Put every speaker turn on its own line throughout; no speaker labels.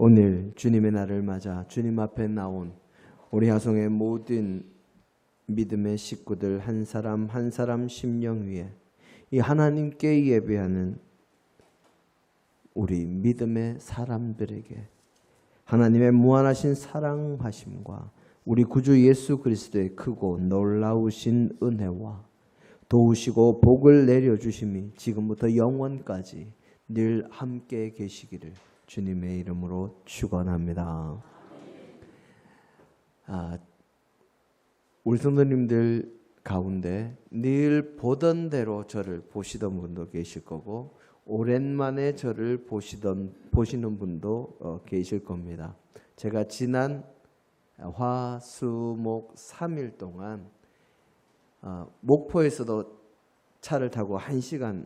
오늘 주님의 날을 맞아 주님 앞에 나온 우리 하송의 모든 믿음의 식구들 한 사람 한 사람 심령 위에 이 하나님께 예배하는 우리 믿음의 사람들에게 하나님의 무한하신 사랑하심과 우리 구주 예수 그리스도의 크고 놀라우신 은혜와 도우시고 복을 내려주심이 지금부터 영원까지 늘 함께 계시기를 주님의 이름으로 축원합니다. 우리 성도님들 가운데 늘 보던 대로 저를 보시던 분도 계실 거고 오랜만에 저를 보시는 분도 계실 겁니다. 제가 지난 화, 수, 목 3일 동안 목포에서도 차를 타고 1시간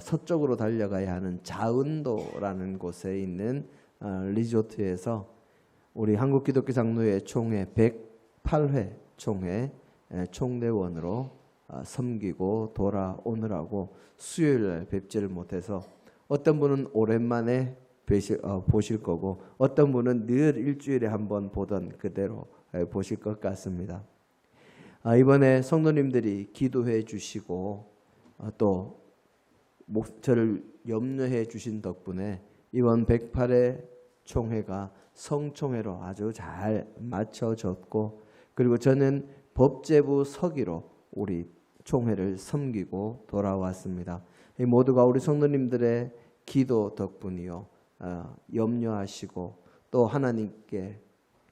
서쪽으로 달려가야 하는 자은도라는 곳에 있는 리조트에서 우리 한국기독교장로회 총회 108회 총회 총대원으로 섬기고 돌아오느라고 수요일날 뵙지를 못해서 어떤 분은 오랜만에 보실 거고 어떤 분은 늘 일주일에 한 번 보던 그대로 보실 것 같습니다. 이번에 성도님들이 기도해 주시고 또 저를 염려해 주신 덕분에 이번 108회 총회가 성총회로 아주 잘 맞춰졌고 그리고 저는 법제부 서기로 우리 총회를 섬기고 돌아왔습니다. 이 모두가 우리 성도님들의 기도 덕분이요 염려하시고 또 하나님께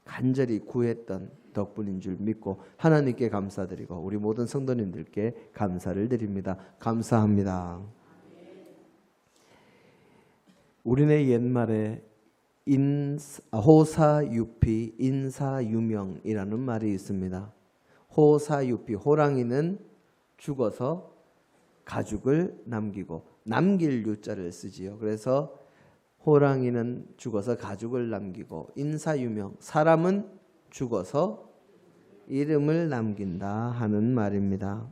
간절히 구했던 덕분인 줄 믿고 하나님께 감사드리고 우리 모든 성도님들께 감사를 드립니다. 감사합니다. 우리네 옛말에 호사유피 인사유명이라는 말이 있습니다. 호사유피 호랑이는 죽어서 가죽을 남기고 남길 유자를 쓰지요. 그래서 호랑이는 죽어서 가죽을 남기고 인사유명 사람은 죽어서 이름을 남긴다 하는 말입니다.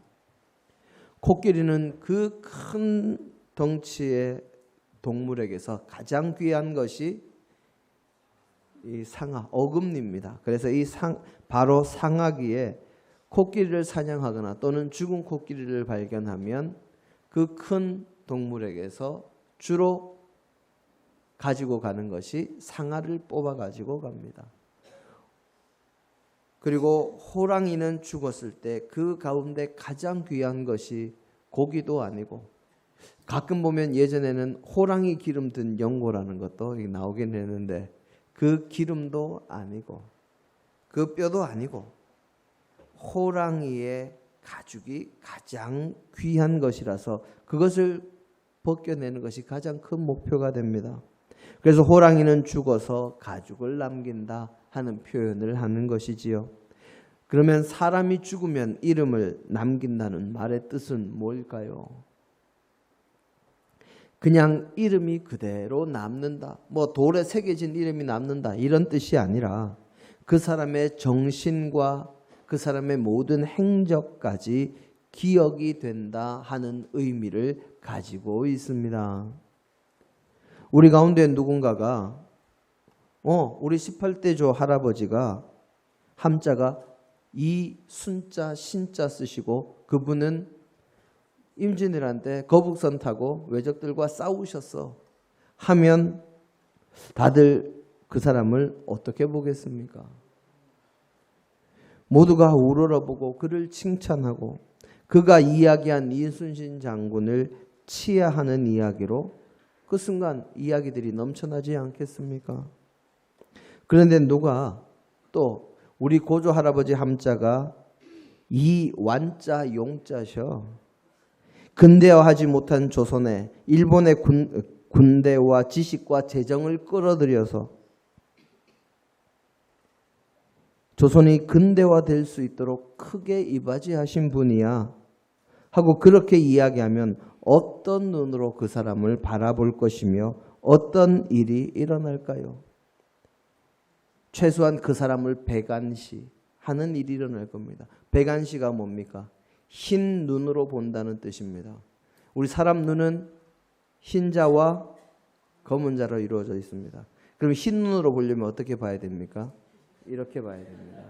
코끼리는 그 큰 덩치의 동물에게서 가장 귀한 것이 이 상아, 어금니입니다. 그래서 바로 상아기에 코끼리를 사냥하거나 또는 죽은 코끼리를 발견하면 그 큰 동물에게서 주로 가지고 가는 것이 상아를 뽑아 가지고 갑니다. 그리고 호랑이는 죽었을 때 그 가운데 가장 귀한 것이 고기도 아니고 가끔 보면 예전에는 호랑이 기름 든 연고라는 것도 나오긴 했는데 그 기름도 아니고 그 뼈도 아니고 호랑이의 가죽이 가장 귀한 것이라서 그것을 벗겨내는 것이 가장 큰 목표가 됩니다. 그래서 호랑이는 죽어서 가죽을 남긴다 하는 표현을 하는 것이지요. 그러면 사람이 죽으면 이름을 남긴다는 말의 뜻은 뭘까요? 그냥 이름이 그대로 남는다. 돌에 새겨진 이름이 남는다. 이런 뜻이 아니라 그 사람의 정신과 그 사람의 모든 행적까지 기억이 된다 하는 의미를 가지고 있습니다. 우리 가운데 누군가가 우리 18대 조 할아버지가 함자가 이순자 신자 쓰시고 그분은 임진왜란 때 거북선 타고 외적들과 싸우셨어 하면 다들 그 사람을 어떻게 보겠습니까? 모두가 우러러보고 그를 칭찬하고 그가 이야기한 이순신 장군을 치하하는 이야기로 그 순간 이야기들이 넘쳐나지 않겠습니까? 그런데 누가 또 우리 고조 할아버지 함자가 이완자 용자셔. 근대화하지 못한 조선에 일본의 군대와 지식과 재정을 끌어들여서 조선이 근대화될 수 있도록 크게 이바지하신 분이야 하고 그렇게 이야기하면 어떤 눈으로 그 사람을 바라볼 것이며 어떤 일이 일어날까요? 최소한 그 사람을 배관시하는 일이 일어날 겁니다. 배관시가 뭡니까? 흰 눈으로 본다는 뜻입니다. 우리 사람 눈은 흰자와 검은 자로 이루어져 있습니다. 그럼 흰 눈으로 보려면 어떻게 봐야 됩니까? 이렇게 봐야 됩니다.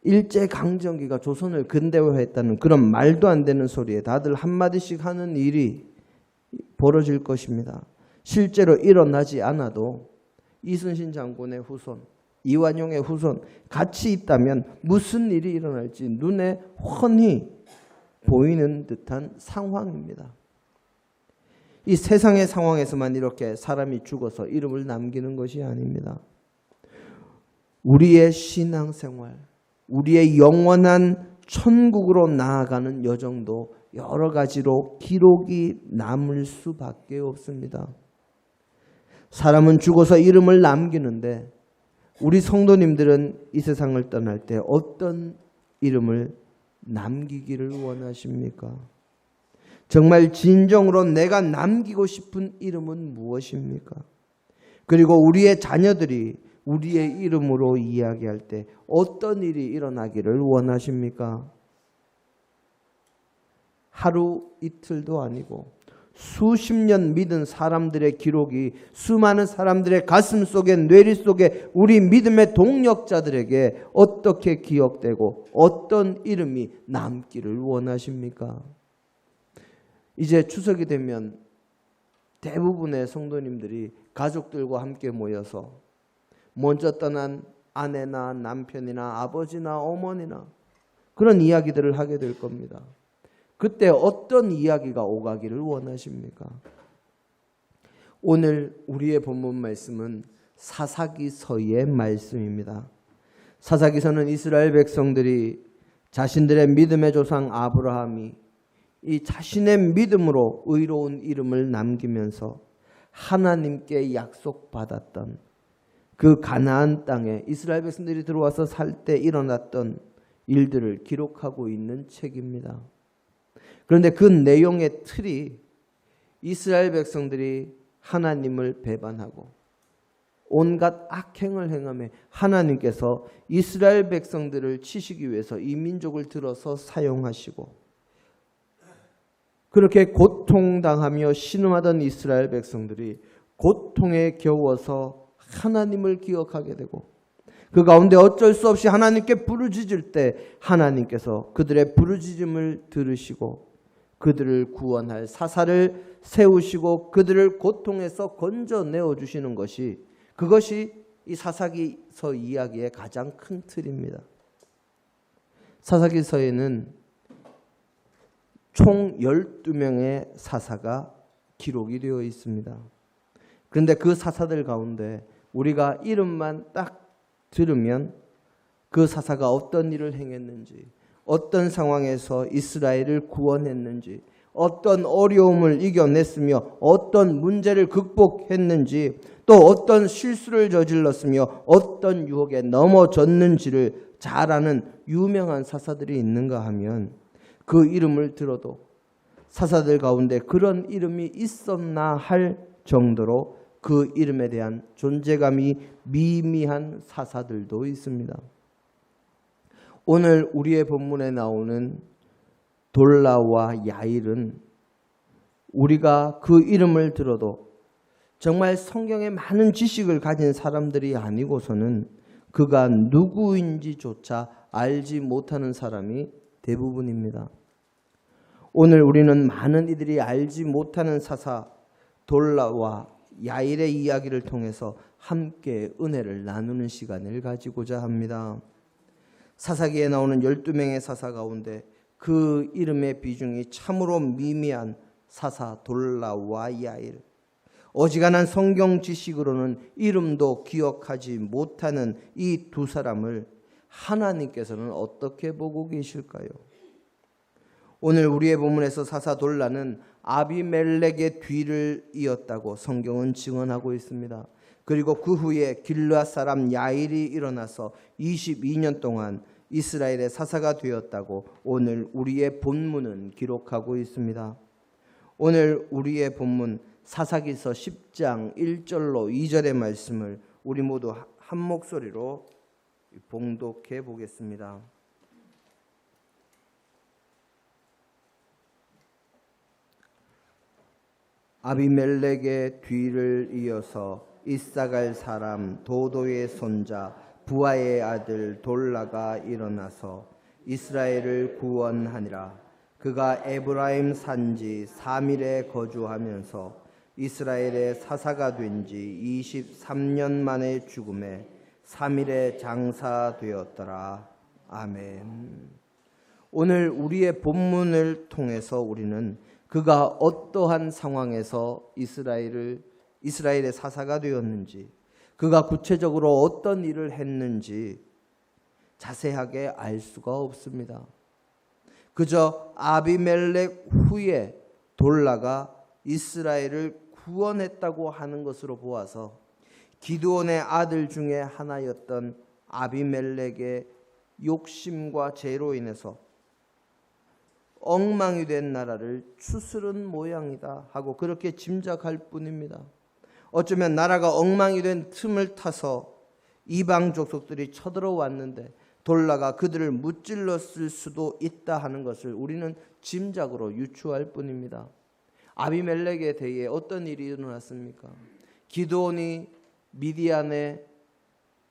일제강점기가 조선을 근대화했다는 그런 말도 안 되는 소리에 다들 한마디씩 하는 일이 벌어질 것입니다. 실제로 일어나지 않아도 이순신 장군의 후손, 이완용의 후손 같이 있다면 무슨 일이 일어날지 눈에 훤히 보이는 듯한 상황입니다. 이 세상의 상황에서만 이렇게 사람이 죽어서 이름을 남기는 것이 아닙니다. 우리의 신앙생활, 우리의 영원한 천국으로 나아가는 여정도 여러 가지로 기록이 남을 수밖에 없습니다. 사람은 죽어서 이름을 남기는데 우리 성도님들은 이 세상을 떠날 때 어떤 이름을 남기기를 원하십니까? 정말 진정으로 내가 남기고 싶은 이름은 무엇입니까? 그리고 우리의 자녀들이 우리의 이름으로 이야기할 때 어떤 일이 일어나기를 원하십니까? 하루 이틀도 아니고 수십 년 믿은 사람들의 기록이 수많은 사람들의 가슴 속에 뇌리 속에 우리 믿음의 동력자들에게 어떻게 기억되고 어떤 이름이 남기를 원하십니까? 이제 추석이 되면 대부분의 성도님들이 가족들과 함께 모여서 먼저 떠난 아내나 남편이나 아버지나 어머니나 그런 이야기들을 하게 될 겁니다. 그때 어떤 이야기가 오가기를 원하십니까? 오늘 우리의 본문 말씀은 사사기서의 말씀입니다. 사사기서는 이스라엘 백성들이 자신들의 믿음의 조상 아브라함이 이 자신의 믿음으로 의로운 이름을 남기면서 하나님께 약속받았던 그 가나안 땅에 이스라엘 백성들이 들어와서 살 때 일어났던 일들을 기록하고 있는 책입니다. 그런데 그 내용의 틀이 이스라엘 백성들이 하나님을 배반하고 온갖 악행을 행하며 하나님께서 이스라엘 백성들을 치시기 위해서 이 민족을 들어서 사용하시고 그렇게 고통당하며 신음하던 이스라엘 백성들이 고통에 겨워서 하나님을 기억하게 되고 그 가운데 어쩔 수 없이 하나님께 부르짖을 때 하나님께서 그들의 부르짖음을 들으시고 그들을 구원할 사사를 세우시고 그들을 고통에서 건져내어 주시는 것이 그것이 이 사사기서 이야기의 가장 큰 틀입니다. 사사기서에는 총 12명의 사사가 기록이 되어 있습니다. 그런데 그 사사들 가운데 우리가 이름만 딱 들으면 그 사사가 어떤 일을 행했는지, 어떤 상황에서 이스라엘을 구원했는지, 어떤 어려움을 이겨냈으며 어떤 문제를 극복했는지, 또 어떤 실수를 저질렀으며 어떤 유혹에 넘어졌는지를 잘 아는 유명한 사사들이 있는가 하면 그 이름을 들어도 사사들 가운데 그런 이름이 있었나 할 정도로 그 이름에 대한 존재감이 미미한 사사들도 있습니다. 오늘 우리의 본문에 나오는 돌라와 야일은 우리가 그 이름을 들어도 정말 성경에 많은 지식을 가진 사람들이 아니고서는 그가 누구인지조차 알지 못하는 사람이 대부분입니다. 오늘 우리는 많은 이들이 알지 못하는 사사 돌라와 야일의 이야기를 통해서 함께 은혜를 나누는 시간을 가지고자 합니다. 사사기에 나오는 12명의 사사 가운데 그 이름의 비중이 참으로 미미한 사사 돌라와 야일, 어지간한 성경 지식으로는 이름도 기억하지 못하는 이 두 사람을 하나님께서는 어떻게 보고 계실까요? 오늘 우리의 본문에서 사사 돌라는 아비멜렉의 뒤를 이었다고 성경은 증언하고 있습니다. 그리고 그 후에 길르앗 사람 야일이 일어나서 22년 동안 이스라엘의 사사가 되었다고 오늘 우리의 본문은 기록하고 있습니다. 오늘 우리의 본문 사사기서 10장 1절로 2절의 말씀을 우리 모두 한 목소리로 봉독해 보겠습니다. 아비멜렉의 뒤를 이어서 이사갈 사람 도도의 손자 부하의 아들 돌라가 일어나서 이스라엘을 구원하니라. 그가 에브라임 산지 3일에 거주하면서 이스라엘의 사사가 된 지 23년 만에 죽음에 3일에 장사되었더라. 아멘. 오늘 우리의 본문을 통해서 우리는 그가 어떠한 상황에서 이스라엘의 사사가 되었는지, 그가 구체적으로 어떤 일을 했는지 자세하게 알 수가 없습니다. 그저 아비멜렉 후에 돌라가 이스라엘을 구원했다고 하는 것으로 보아서 기드온의 아들 중에 하나였던 아비멜렉의 욕심과 죄로 인해서 엉망이 된 나라를 추스른 모양이다 하고 그렇게 짐작할 뿐입니다. 어쩌면 나라가 엉망이 된 틈을 타서 이방 족속들이 쳐들어왔는데 돌라가 그들을 무찔렀을 수도 있다 하는 것을 우리는 짐작으로 유추할 뿐입니다. 아비멜렉에 대해 어떤 일이 일어났습니까? 기드온이 미디안의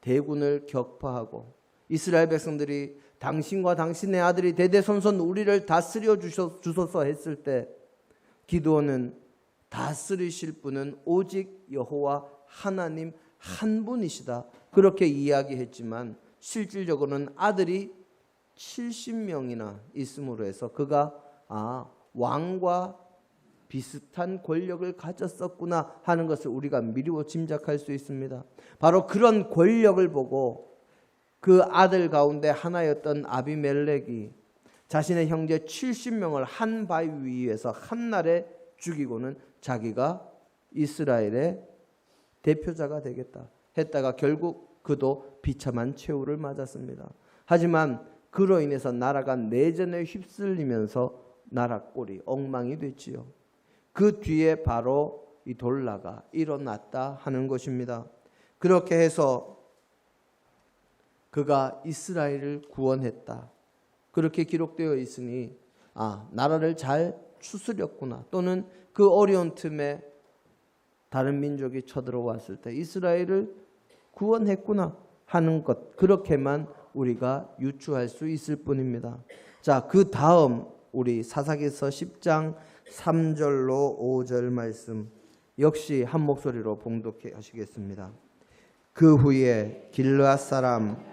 대군을 격파하고 이스라엘 백성들이 당신과 당신의 아들이 대대손손 우리를 다스려 주소서 했을 때 기드온은 다스리실 분은 오직 여호와 하나님 한 분이시다 그렇게 이야기했지만 실질적으로는 아들이 70명이나 있음으로 해서 그가 왕과 비슷한 권력을 가졌었구나 하는 것을 우리가 미루어 짐작할 수 있습니다. 바로 그런 권력을 보고 그 아들 가운데 하나였던 아비멜렉이 자신의 형제 70명을 한 바위 위에서 한날에 죽이고는 자기가 이스라엘의 대표자가 되겠다 했다가 결국 그도 비참한 최후를 맞았습니다. 하지만 그로 인해서 나라가 내전에 휩쓸리면서 나라 꼴이 엉망이 됐지요. 그 뒤에 바로 이 돌라가 일어났다 하는 것입니다. 그렇게 해서 그가 이스라엘을 구원했다. 그렇게 기록되어 있으니 나라를 잘 추스렸구나. 또는 그 어려운 틈에 다른 민족이 쳐들어왔을 때 이스라엘을 구원했구나 하는 것. 그렇게만 우리가 유추할 수 있을 뿐입니다. 자, 그 다음 우리 사사기서 10장 3절로 5절 말씀 역시 한 목소리로 봉독해 하시겠습니다. 그 후에 길르앗 사람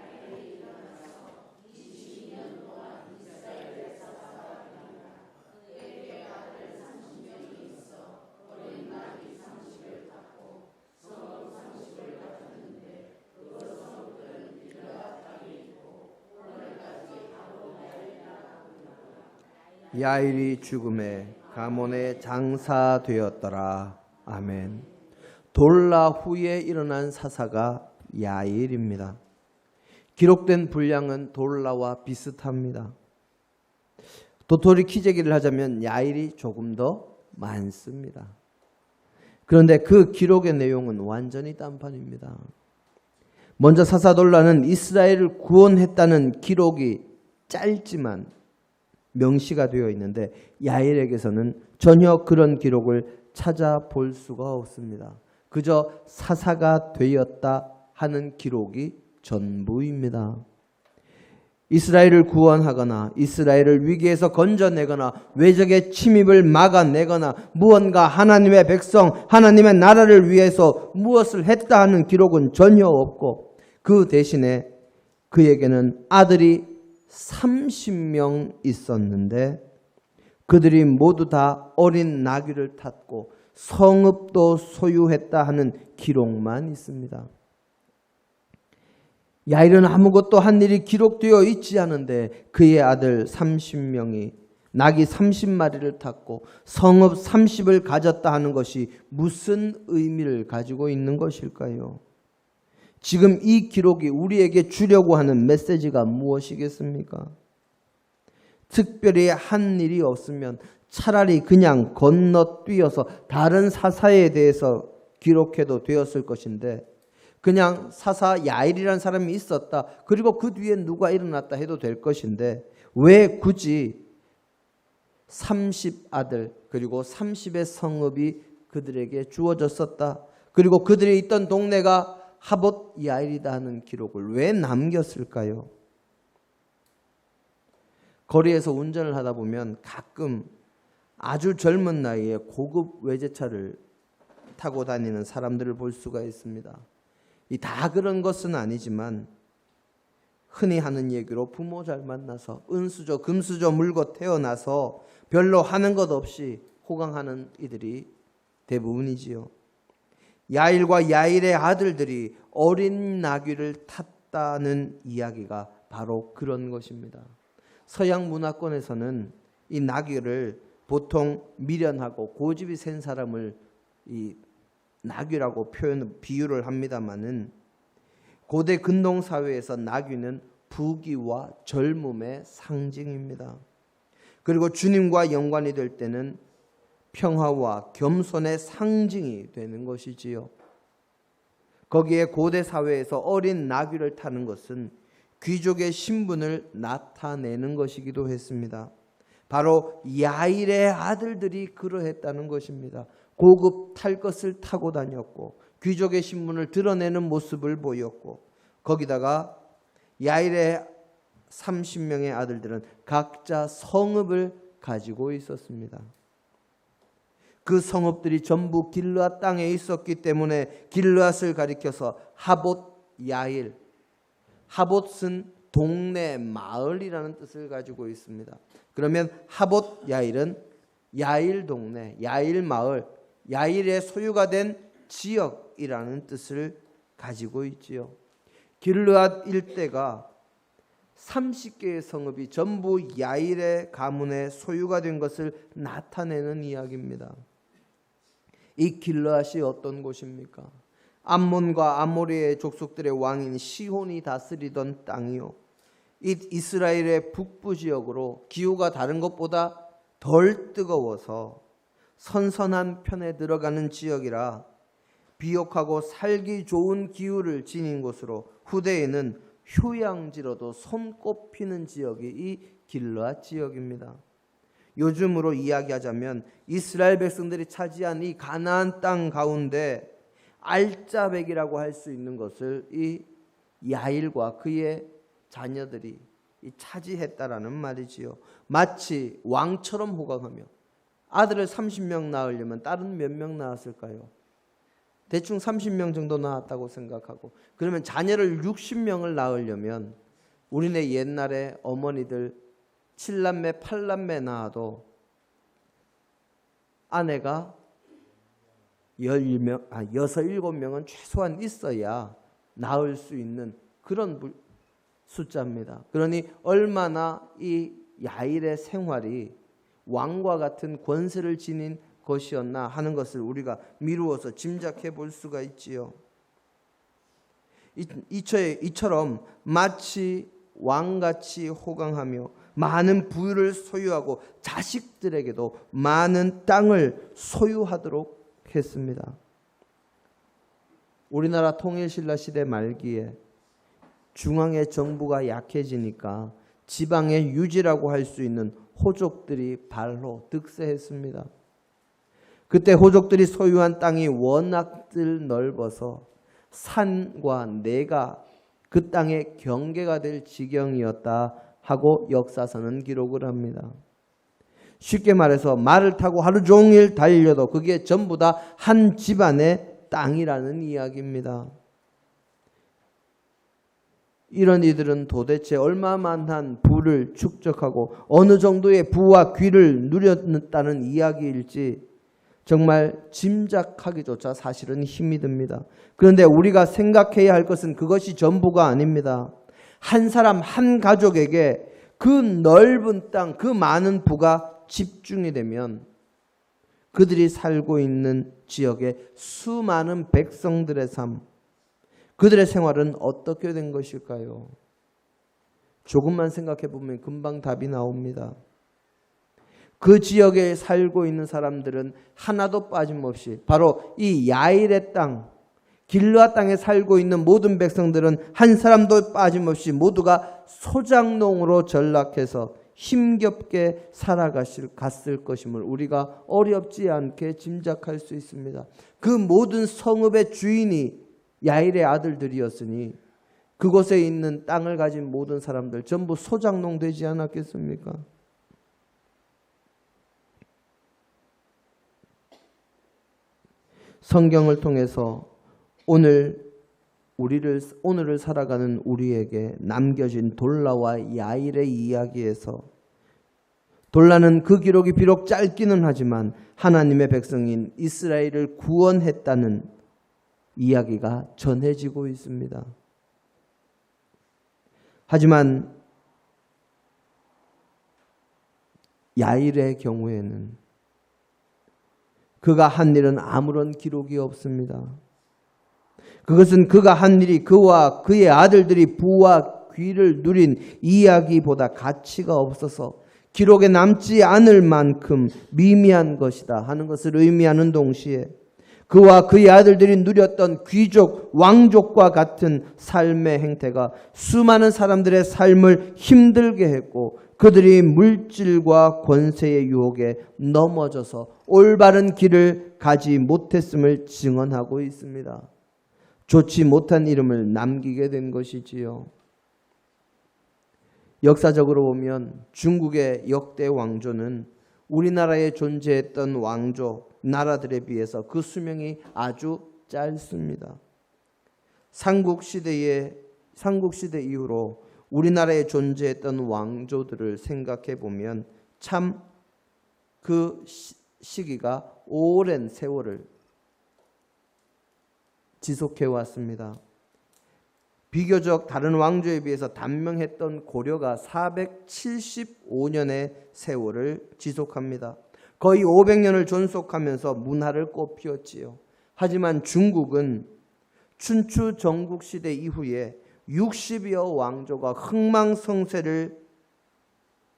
야일이 죽음에 가몬에 장사되었더라. 아멘. 돌라 후에 일어난 사사가 야일입니다. 기록된 분량은 돌라와 비슷합니다. 도토리 키재기를 하자면 야일이 조금 더 많습니다. 그런데 그 기록의 내용은 완전히 딴판입니다. 먼저 사사 돌라는 이스라엘을 구원했다는 기록이 짧지만 명시가 되어 있는데 야일에게서는 전혀 그런 기록을 찾아볼 수가 없습니다. 그저 사사가 되었다 하는 기록이 전부입니다. 이스라엘을 구원하거나 이스라엘을 위기에서 건져내거나 외적의 침입을 막아내거나 무언가 하나님의 백성, 하나님의 나라를 위해서 무엇을 했다 하는 기록은 전혀 없고 그 대신에 그에게는 아들이 30명 있었는데 그들이 모두 다 어린 나귀를 탔고 성읍도 소유했다 하는 기록만 있습니다. 야일은 아무것도 한 일이 기록되어 있지 않은데 그의 아들 30명이 나귀 30마리를 탔고 성읍 30을 가졌다 하는 것이 무슨 의미를 가지고 있는 것일까요? 지금 이 기록이 우리에게 주려고 하는 메시지가 무엇이겠습니까? 특별히 한 일이 없으면 차라리 그냥 건너뛰어서 다른 사사에 대해서 기록해도 되었을 것인데 그냥 사사 야일이라는 사람이 있었다. 그리고 그 뒤에 누가 일어났다 해도 될 것인데 왜 굳이 30 아들 그리고 30의 성읍이 그들에게 주어졌었다. 그리고 그들이 있던 동네가 하봇 야일이다 하는 기록을 왜 남겼을까요? 거리에서 운전을 하다 보면 가끔 아주 젊은 나이에 고급 외제차를 타고 다니는 사람들을 볼 수가 있습니다. 다 그런 것은 아니지만 흔히 하는 얘기로 부모 잘 만나서 은수저 금수저 물고 태어나서 별로 하는 것 없이 호강하는 이들이 대부분이지요. 야일과 야일의 아들들이 어린 나귀를 탔다는 이야기가 바로 그런 것입니다. 서양 문화권에서는 이 나귀를 보통 미련하고 고집이 센 사람을 이 나귀라고 비유를 합니다마는 고대 근동 사회에서 나귀는 부귀와 젊음의 상징입니다. 그리고 주님과 연관이 될 때는 평화와 겸손의 상징이 되는 것이지요. 거기에 고대 사회에서 어린 나귀를 타는 것은 귀족의 신분을 나타내는 것이기도 했습니다. 바로 야일의 아들들이 그러했다는 것입니다. 고급 탈 것을 타고 다녔고 귀족의 신분을 드러내는 모습을 보였고 거기다가 야일의 30명의 아들들은 각자 성읍을 가지고 있었습니다. 그 성읍들이 전부 길르앗 땅에 있었기 때문에 길르앗을 가리켜서 하봇 야일, 하봇은 동네 마을이라는 뜻을 가지고 있습니다. 그러면 하봇 야일은 야일 동네, 야일 마을, 야일의 소유가 된 지역이라는 뜻을 가지고 있지요. 길르앗 일대가 30개의 성읍이 전부 야일의 가문의 소유가 된 것을 나타내는 이야기입니다. 이 길르앗이 어떤 곳입니까? 암몬과 아모리의 족속들의 왕인 시혼이 다스리던 땅이요. 이 이스라엘의 북부 지역으로 기후가 다른 것보다 덜 뜨거워서 선선한 편에 들어가는 지역이라 비옥하고 살기 좋은 기후를 지닌 곳으로 후대에는 휴양지로도 손꼽히는 지역이 이 길르앗 지역입니다. 요즘으로 이야기하자면 이스라엘 백성들이 차지한 이 가나안 땅 가운데 알짜배기라고 할 수 있는 것을 이 야일과 그의 자녀들이 차지했다라는 말이지요. 마치 왕처럼 호강하며 아들을 30명 낳으려면 딸은 몇 명 낳았을까요? 대충 30명 정도 낳았다고 생각하고 그러면 자녀를 60명을 낳으려면 우리네 옛날에 어머니들 7남매 8남매 낳아도 아내가 6, 7명은 최소한 있어야 낳을 수 있는 그런 숫자입니다. 그러니 얼마나 이 야일의 생활이 왕과 같은 권세를 지닌 것이었나 하는 것을 우리가 미루어서 짐작해 볼 수가 있지요. 이처럼 마치 왕같이 호강하며 많은 부유를 소유하고 자식들에게도 많은 땅을 소유하도록 했습니다. 우리나라 통일신라 시대 말기에 중앙의 정부가 약해지니까 지방의 유지라고 할 수 있는 호족들이 발로 득세했습니다. 그때 호족들이 소유한 땅이 워낙들 넓어서 산과 내가 그 땅의 경계가 될 지경이었다 하고 역사서는 기록을 합니다. 쉽게 말해서 말을 타고 하루 종일 달려도 그게 전부 다 한 집안의 땅이라는 이야기입니다. 이런 이들은 도대체 얼마만한 부를 축적하고 어느 정도의 부와 귀를 누렸다는 이야기일지 정말 짐작하기조차 사실은 힘이 듭니다. 그런데 우리가 생각해야 할 것은 그것이 전부가 아닙니다. 한 사람 한 가족에게 그 넓은 땅, 그 많은 부가 집중이 되면 그들이 살고 있는 지역의 수많은 백성들의 삶, 그들의 생활은 어떻게 된 것일까요? 조금만 생각해 보면 금방 답이 나옵니다. 그 지역에 살고 있는 사람들은 하나도 빠짐없이 바로 이 야일의 땅, 길르앗 땅에 살고 있는 모든 백성들은 한 사람도 빠짐없이 모두가 소작농으로 전락해서 힘겹게 갔을 것임을 우리가 어렵지 않게 짐작할 수 있습니다. 그 모든 성읍의 주인이 야일의 아들들이었으니 그곳에 있는 땅을 가진 모든 사람들 전부 소작농 되지 않았겠습니까? 성경을 통해서 오늘을 살아가는 우리에게 남겨진 돌라와 야일의 이야기에서 돌라는 그 기록이 비록 짧기는 하지만 하나님의 백성인 이스라엘을 구원했다는 이야기가 전해지고 있습니다. 하지만 야일의 경우에는 그가 한 일은 아무런 기록이 없습니다. 그것은 그가 한 일이 그와 그의 아들들이 부와 귀를 누린 이야기보다 가치가 없어서 기록에 남지 않을 만큼 미미한 것이다 하는 것을 의미하는 동시에 그와 그의 아들들이 누렸던 귀족, 왕족과 같은 삶의 행태가 수많은 사람들의 삶을 힘들게 했고 그들이 물질과 권세의 유혹에 넘어져서 올바른 길을 가지 못했음을 증언하고 있습니다. 좋지 못한 이름을 남기게 된 것이지요. 역사적으로 보면 중국의 역대 왕조는 우리나라에 존재했던 왕조, 나라들에 비해서 그 수명이 아주 짧습니다. 삼국시대 이후로 우리나라에 존재했던 왕조들을 생각해 보면 참 그 시기가 오랜 세월을 지속해 왔습니다. 비교적 다른 왕조에 비해서 단명했던 고려가 475년의 세월을 지속합니다. 거의 500년을 존속하면서 문화를 꽃피웠지요. 하지만 중국은 춘추 전국시대 이후에 60여 왕조가 흥망성쇠를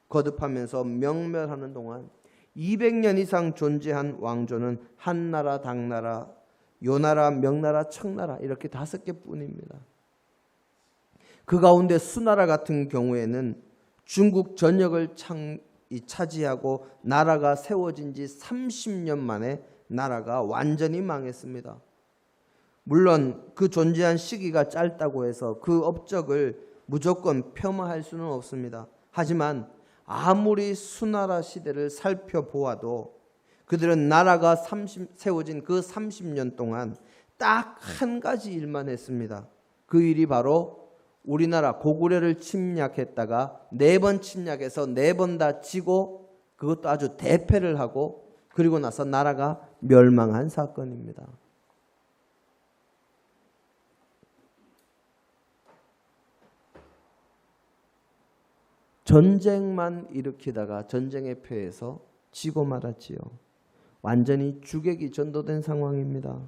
거듭하면서 명멸하는 동안 200년 이상 존재한 왕조는 한나라, 당나라, 요나라, 명나라, 청나라 이렇게 5개뿐입니다. 그 가운데 수나라 같은 경우에는 중국 전역을 차지하고 나라가 세워진 지 30년 만에 나라가 완전히 망했습니다. 물론 그 존재한 시기가 짧다고 해서 그 업적을 무조건 폄하할 수는 없습니다. 하지만 아무리 수나라 시대를 살펴보아도 그들은 나라가 세워진 그 30년 동안 딱 한 가지 일만 했습니다. 그 일이 바로 우리나라 고구려를 침략했다가 4번 침략해서 4번 다 지고 그것도 아주 대패를 하고 그리고 나서 나라가 멸망한 사건입니다. 전쟁만 일으키다가 전쟁에 패해서 지고 말았지요. 완전히 주객이 전도된 상황입니다.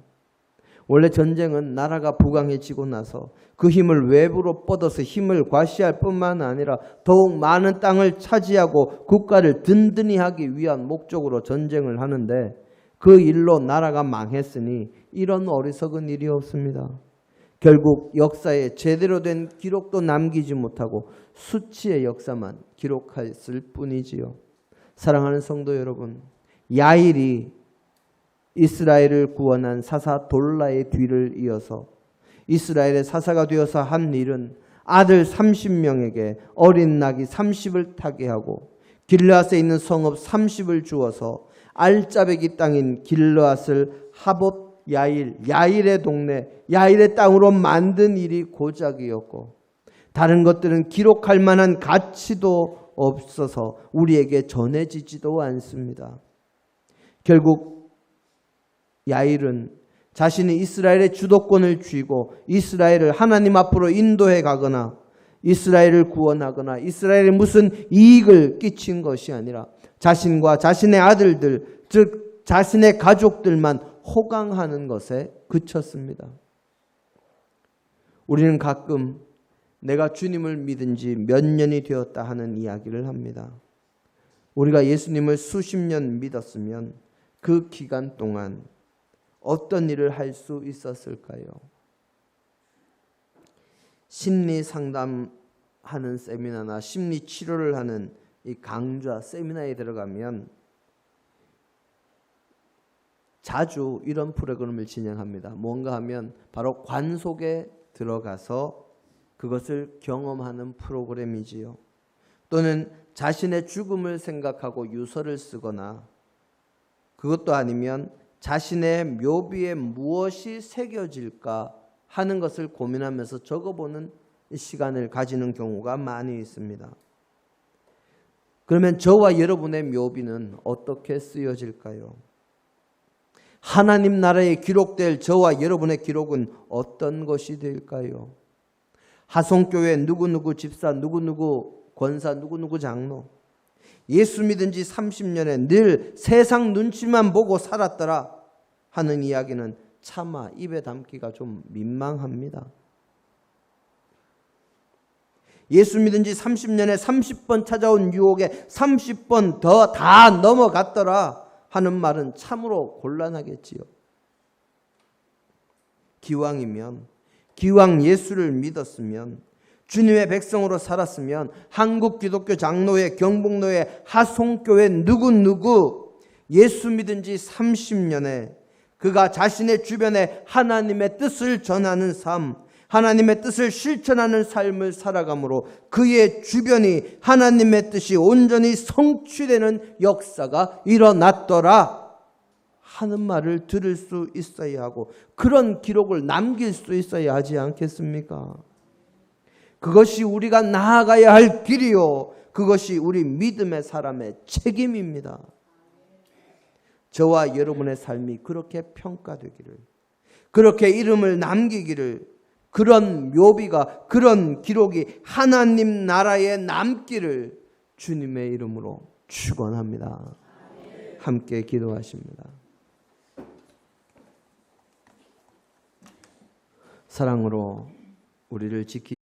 원래 전쟁은 나라가 부강해지고 나서 그 힘을 외부로 뻗어서 힘을 과시할 뿐만 아니라 더욱 많은 땅을 차지하고 국가를 든든히 하기 위한 목적으로 전쟁을 하는데 그 일로 나라가 망했으니 이런 어리석은 일이 없습니다. 결국 역사에 제대로 된 기록도 남기지 못하고 수치의 역사만 기록했을 뿐이지요. 사랑하는 성도 여러분, 야일이 이스라엘을 구원한 사사 돌라의 뒤를 이어서 이스라엘의 사사가 되어서 한 일은 아들 30명에게 어린 나귀 30을 타게 하고 길르앗에 있는 성읍 30을 주어서 알짜배기 땅인 길르앗을 하봇 야일의 동네, 야일의 땅으로 만든 일이 고작이었고 다른 것들은 기록할 만한 가치도 없어서 우리에게 전해지지도 않습니다. 결국 야일은 자신이 이스라엘의 주도권을 쥐고 이스라엘을 하나님 앞으로 인도해 가거나 이스라엘을 구원하거나 이스라엘에 무슨 이익을 끼친 것이 아니라 자신과 자신의 아들들, 즉 자신의 가족들만 호강하는 것에 그쳤습니다. 우리는 가끔 내가 주님을 믿은 지 몇 년이 되었다 하는 이야기를 합니다. 우리가 예수님을 수십 년 믿었으면 그 기간 동안 어떤 일을 할 수 있었을까요? 심리 상담하는 세미나나 심리 치료를 하는 이 강좌 세미나에 들어가면 자주 이런 프로그램을 진행합니다. 뭔가 하면 바로 관 속에 들어가서 그것을 경험하는 프로그램이지요. 또는 자신의 죽음을 생각하고 유서를 쓰거나, 그것도 아니면 자신의 묘비에 무엇이 새겨질까 하는 것을 고민하면서 적어보는 시간을 가지는 경우가 많이 있습니다. 그러면 저와 여러분의 묘비는 어떻게 쓰여질까요? 하나님 나라에 기록될 저와 여러분의 기록은 어떤 것이 될까요? 하송교회 누구누구 집사, 누구누구 권사, 누구누구 장로, 예수 믿은 지 30년에 늘 세상 눈치만 보고 살았더라 하는 이야기는 차마 입에 담기가 좀 민망합니다. 예수 믿은 지 30년에 30번 찾아온 유혹에 30번 더 다 넘어갔더라 하는 말은 참으로 곤란하겠지요. 기왕이면, 기왕 예수를 믿었으면, 주님의 백성으로 살았으면 한국기독교 장로회, 경복로회, 하송교회 누구누구 예수 믿은 지 30년에 그가 자신의 주변에 하나님의 뜻을 전하는 삶, 하나님의 뜻을 실천하는 삶을 살아가므로 그의 주변이 하나님의 뜻이 온전히 성취되는 역사가 일어났더라 하는 말을 들을 수 있어야 하고, 그런 기록을 남길 수 있어야 하지 않겠습니까? 그것이 우리가 나아가야 할 길이요, 그것이 우리 믿음의 사람의 책임입니다. 저와 여러분의 삶이 그렇게 평가되기를, 그렇게 이름을 남기기를, 그런 묘비가, 그런 기록이 하나님 나라에 남기를 주님의 이름으로 축원합니다. 함께 기도하십니다. 사랑으로 우리를 지키